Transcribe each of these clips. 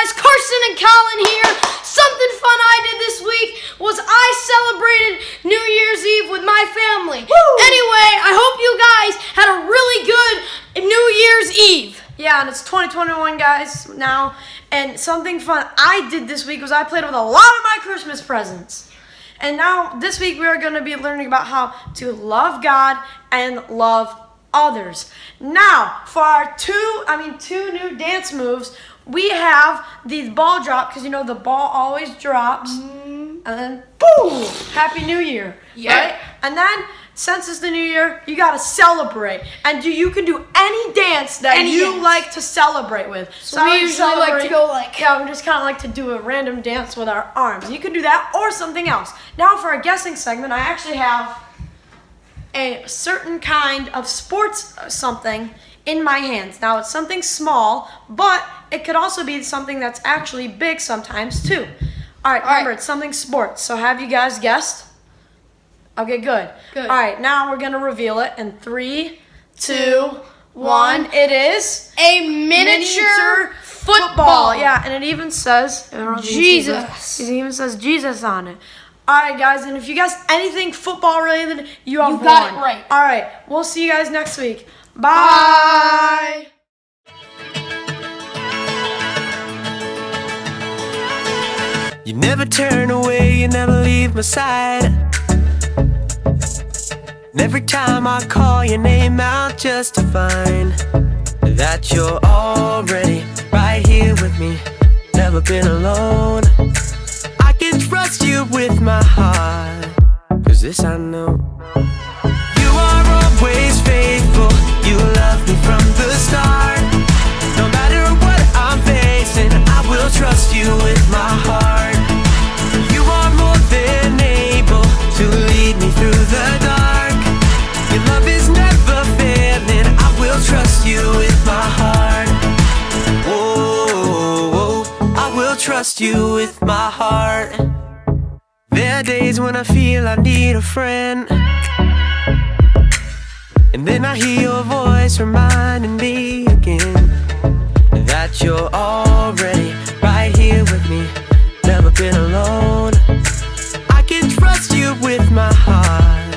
guys, Carson and Colin here. Something fun I did this week was I celebrated New Year's Eve with my family. Woo! Anyway, I hope you guys had a really good New Year's Eve. Yeah, and it's 2021, guys, now. And something fun I did this week was I played with a lot of my Christmas presents. And now, this week, we are going to be learning about how to love God and love others. Now, for our two new dance moves, we have the ball drop, because you know the ball always drops, and then boom, Happy New Year, right? And then, since it's the new year, you gotta celebrate, and you can do any dance that you like to celebrate with. So we usually like to go like, yeah, we just kind of like to do a random dance with our arms. You can do that or something else. Now, for our guessing segment, I actually have a certain kind of sports something in my hands. Now, it's something small, but it could also be something that's actually big sometimes too. All right, remember, it's something sports. So have you guys guessed? Okay, good. All right, now we're gonna reveal it in 3, 2, 1. It is a miniature football. Yeah, and it even says Jesus. It even says Jesus on it. All right, guys, and if you guess anything football related, you have won. got it right. All right, we'll see you guys next week. Bye. You never turn away, you never leave my side. And every time I call your name out just to find that you're already right here with me, never been alone. I can trust you with my heart, 'cause this I know. You are always faithful, you love me from the start. No matter what I'm facing, I will trust you with my heart. You are more than able to lead me through the dark. Your love is never failing, I will trust you with my heart. Whoa, I will trust you with my heart. There are days when I feel I need a friend, and then I hear your voice reminding me again that you're already right here with me, never been alone. I can trust you with my heart,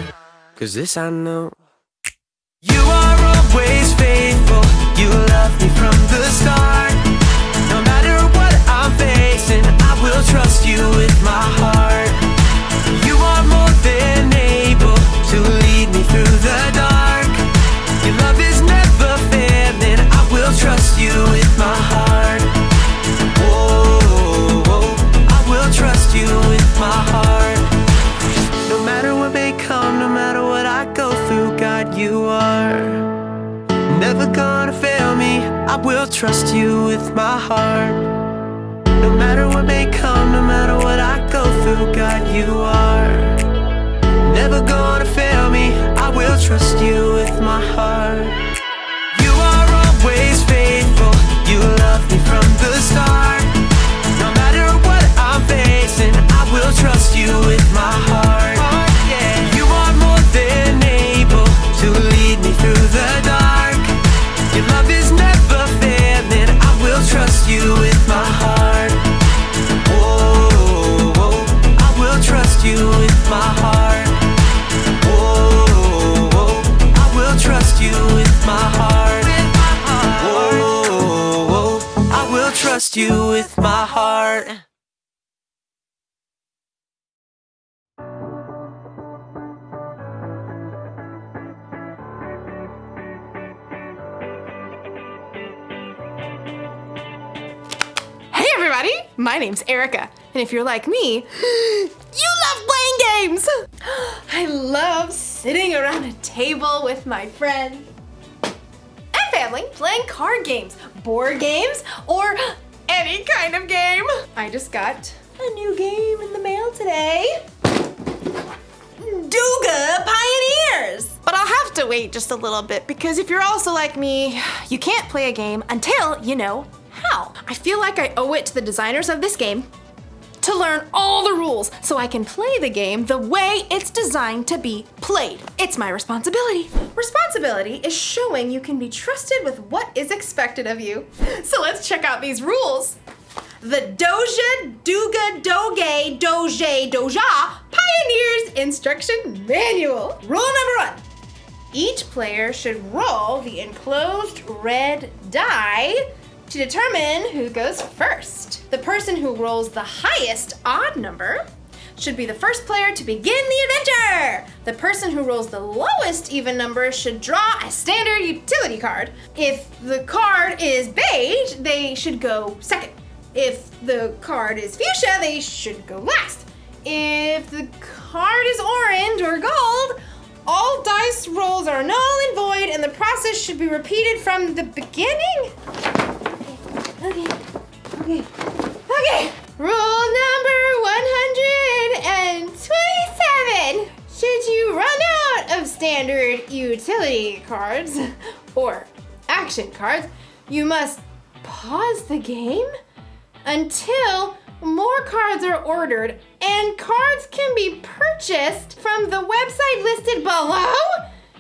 'cause this I know. You are always faithful, you love me from the start. No matter what I'm facing, I will trust you with my heart. You are more than able to lead me through the dark. Your love is never failing, I will trust you with my heart. Whoa, I will trust you with my heart. No matter what may come, no matter what I go through, God, you are never gonna fail me, I will trust you with my heart. No matter what may come, no matter what I go through, God, you are never gonna fail me, I will trust you with my heart. You are always faithful, you love me from the start. No matter what I'm facing, I will trust you with my heart. You are more than able to lead me through the dark. Your love is never failing, I will trust you with my heart. Whoa, I will trust you with my heart. Whoa, I will trust you with my heart. Whoa, I will trust you with my heart. Hey everybody, my name's Erica, and if you're like me, you love playing games! I love sitting around a table with my friends and family playing card games, board games, or any kind of game. I just got a new game in the mail today. Duga Pioneers! But I'll have to wait just a little bit, because if you're also like me, you can't play a game until you know how. I feel like I owe it to the designers of this game to learn all the rules so I can play the game the way it's designed to be played. It's my responsibility. Responsibility is showing you can be trusted with what is expected of you. So let's check out these rules. the Doja, Duga, Doge, Doje, Doja Pioneer's Instruction Manual. Rule number 1. Each player should roll the enclosed red die to determine who goes first. The person who rolls the highest odd number should be the first player to begin the adventure. The person who rolls the lowest even number should draw a standard utility card. If the card is beige, they should go second. If the card is fuchsia, they should go last. If the card is orange or gold, all dice rolls are null and void, and the process should be repeated from the beginning. Okay. Rule number 127. Should you run out of standard utility cards or action cards, you must pause the game until more cards are ordered, and cards can be purchased from the website listed below.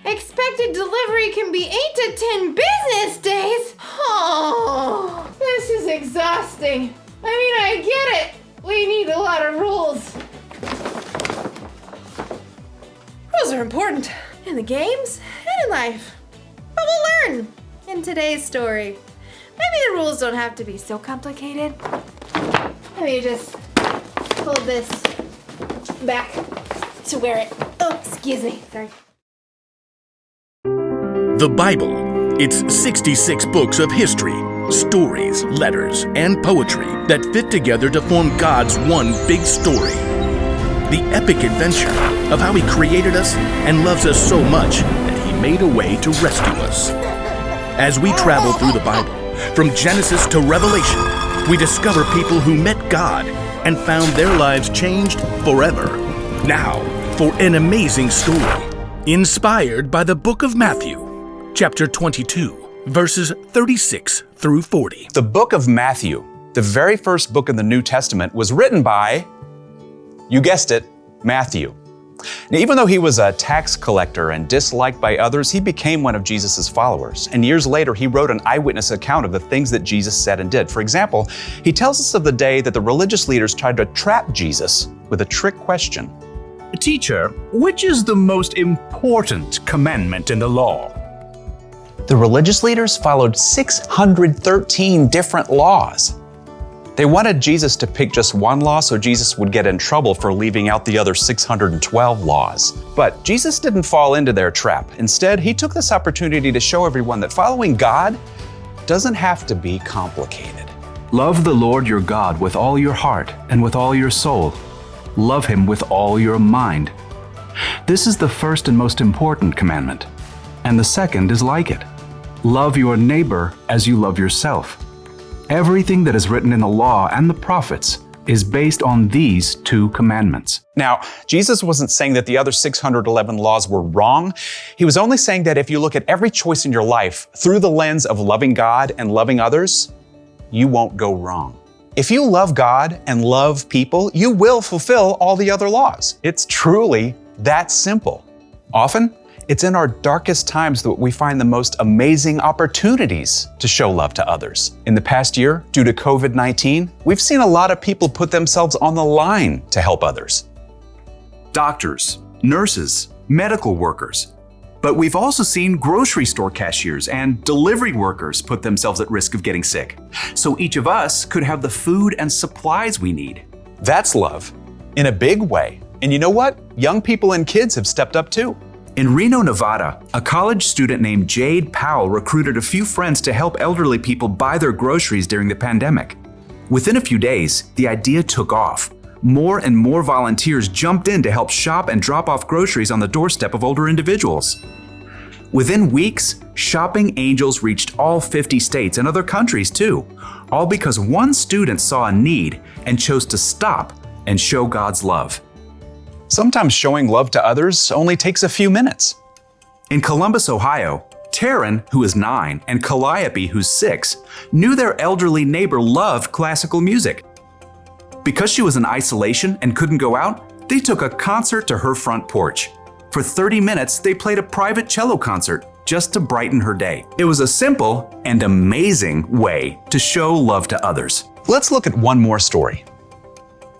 Expected delivery can be 8 to 10 business days. Oh, this is exhausting. I get it. We need a lot of rules. Rules are important in the games and in life. But we'll learn in today's story. Maybe the rules don't have to be so complicated. Let me just hold this back to where it, excuse me, sorry. The Bible. It's 66 books of history, stories, letters, and poetry that fit together to form God's one big story. The epic adventure of how He created us and loves us so much that He made a way to rescue us. As we travel through the Bible, from Genesis to Revelation, we discover people who met God and found their lives changed forever. Now, for an amazing story, inspired by the book of Matthew, chapter 22, verses 36 through 40. The book of Matthew, the very first book in the New Testament, was written by, you guessed it, Matthew. Now, even though he was a tax collector and disliked by others, he became one of Jesus' followers. And years later, he wrote an eyewitness account of the things that Jesus said and did. For example, he tells us of the day that the religious leaders tried to trap Jesus with a trick question. Teacher, which is the most important commandment in the law? The religious leaders followed 613 different laws. They wanted Jesus to pick just one law so Jesus would get in trouble for leaving out the other 612 laws. But Jesus didn't fall into their trap. Instead, he took this opportunity to show everyone that following God doesn't have to be complicated. Love the Lord your God with all your heart and with all your soul. Love Him with all your mind. This is the first and most important commandment. And the second is like it. Love your neighbor as you love yourself. Everything that is written in the law and the prophets is based on these two commandments. Now, Jesus wasn't saying that the other 611 laws were wrong. He was only saying that if you look at every choice in your life through the lens of loving God and loving others, you won't go wrong. If you love God and love people, you will fulfill all the other laws. It's truly that simple. Often, it's in our darkest times that we find the most amazing opportunities to show love to others. In the past year, due to COVID-19, we've seen a lot of people put themselves on the line to help others. Doctors, nurses, medical workers. But we've also seen grocery store cashiers and delivery workers put themselves at risk of getting sick. So each of us could have the food and supplies we need. That's love in a big way. And you know what? Young people and kids have stepped up too. In Reno, Nevada, a college student named Jade Powell recruited a few friends to help elderly people buy their groceries during the pandemic. Within a few days, the idea took off. More and more volunteers jumped in to help shop and drop off groceries on the doorstep of older individuals. Within weeks, Shopping Angels reached all 50 states and other countries too, all because one student saw a need and chose to stop and show God's love. Sometimes showing love to others only takes a few minutes. In Columbus, Ohio, Taryn, who is 9, and Calliope, who's 6, knew their elderly neighbor loved classical music. Because she was in isolation and couldn't go out, they took a concert to her front porch. For 30 minutes, they played a private cello concert just to brighten her day. It was a simple and amazing way to show love to others. Let's look at one more story.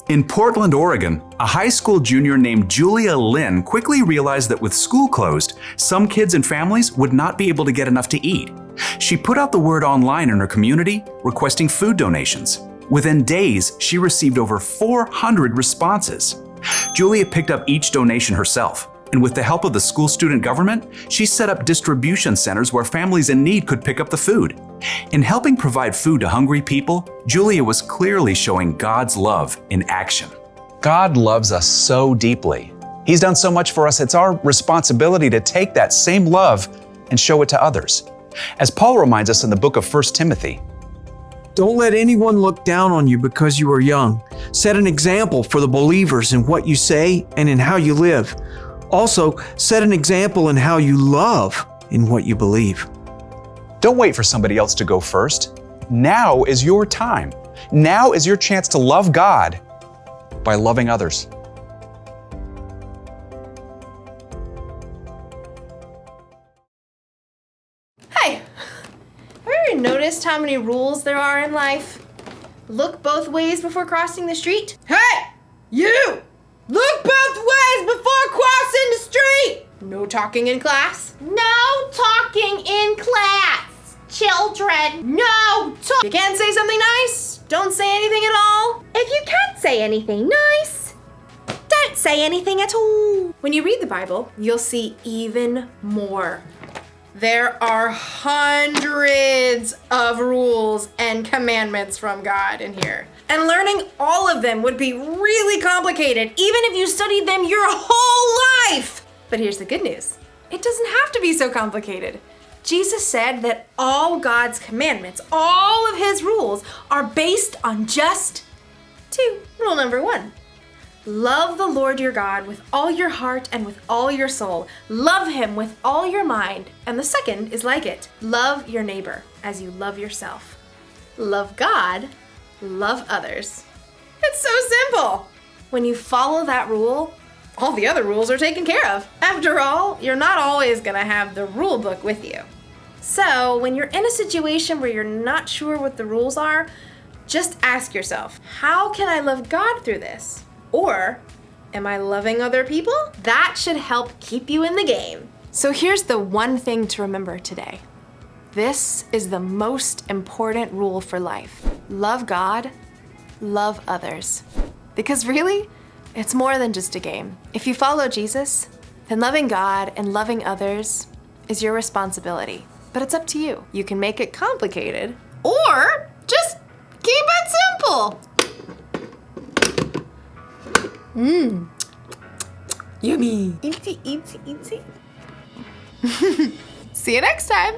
In Portland, Oregon, a high school junior named Julia Lynn quickly realized that with school closed, some kids and families would not be able to get enough to eat. She put out the word online in her community, requesting food donations. Within days, she received over 400 responses. Julia picked up each donation herself, and with the help of the school student government, she set up distribution centers where families in need could pick up the food. In helping provide food to hungry people, Julia was clearly showing God's love in action. God loves us so deeply. He's done so much for us, it's our responsibility to take that same love and show it to others. As Paul reminds us in the book of 1 Timothy, Don't let anyone look down on you because you are young. Set an example for the believers in what you say and in how you live. Also, set an example in how you love in what you believe. don't wait for somebody else to go first. Now is your time. Now is your chance to love God by loving others. Hey, have you ever noticed how many rules there are in life? Look both ways before crossing the street. Hey, you! Look both ways before crossing the street! No talking in class. No talking in class. Children, no talk. You can't say something nice. Don't say anything at all. If you can't say anything nice, don't say anything at all. When you read the Bible, you'll see even more. There are hundreds of rules and commandments from God in here. And learning all of them would be really complicated, even if you studied them your whole life. But here's the good news. It doesn't have to be so complicated. Jesus said that all God's commandments, all of his rules, are based on just two. Rule number 1. Love the Lord your God with all your heart and with all your soul. Love him with all your mind. And the second is like it. Love your neighbor as you love yourself. Love God, love others. It's so simple. When you follow that rule, all the other rules are taken care of. After all, you're not always gonna have the rule book with you. So when you're in a situation where you're not sure what the rules are, just ask yourself, how can I love God through this? Or, am I loving other people? That should help keep you in the game. So here's the one thing to remember today. This is the most important rule for life. Love God, love others. Because really, it's more than just a game. If you follow Jesus, then loving God and loving others is your responsibility. But it's up to you. You can make it complicated, or just keep it simple. Yummy. Eatsy, eatsy, eatsy. See you next time.